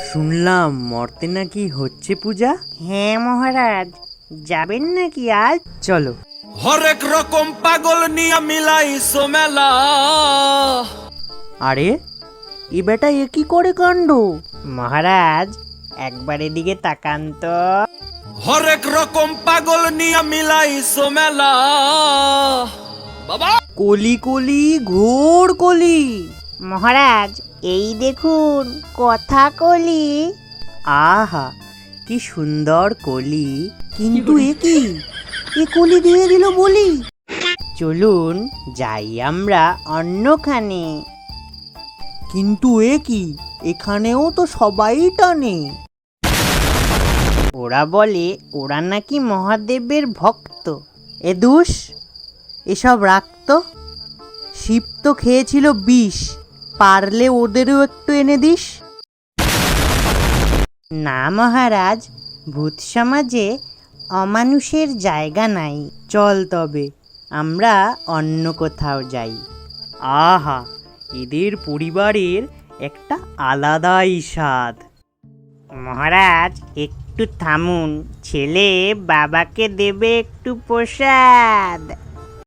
শুনলাম মর্তে নাকি হচ্ছে পূজা। হ্যাঁ মহারাজ, যাবেন নাকি আজ? চলো। হরেক রকম পাগল নিয়ে মিলাইছো মেলা। আরে এ বেটা এ কি করে কাণ্ড! মহারাজ একবার এদিকে তাকান তো। হরেক রকম পাগল নিয়ে মিলাইছো মেলা। বাবা কলি কলি ঘোর কলি। মহারাজ এই দেখুন কথা কলি। আহা কি সুন্দর কলি, কিন্তু এ কি, এ কলি দিয়ে দিল বলি। চলুন যাই আমরা অন্যখানে। কিন্তু এ কি, এখানেও তো সবাই টানে। ওরা বলে ওরা নাকি মহাদেবের ভক্ত। এ দুষ, এসব রাখতো। শিব তো খেয়েছিল বিষ, পারলে ওদেরও একটু এনে দিস। না মহারাজ, ভূত সমাজে অমানুষের জায়গা নাই। চল তবে আমরা অন্য কোথাও যাই। আহা এদের পরিবারের একটা আলাদাই স্বাদ। মহারাজ একটু থামুন, ছেলে বাবাকে দেবে একটু প্রসাদ।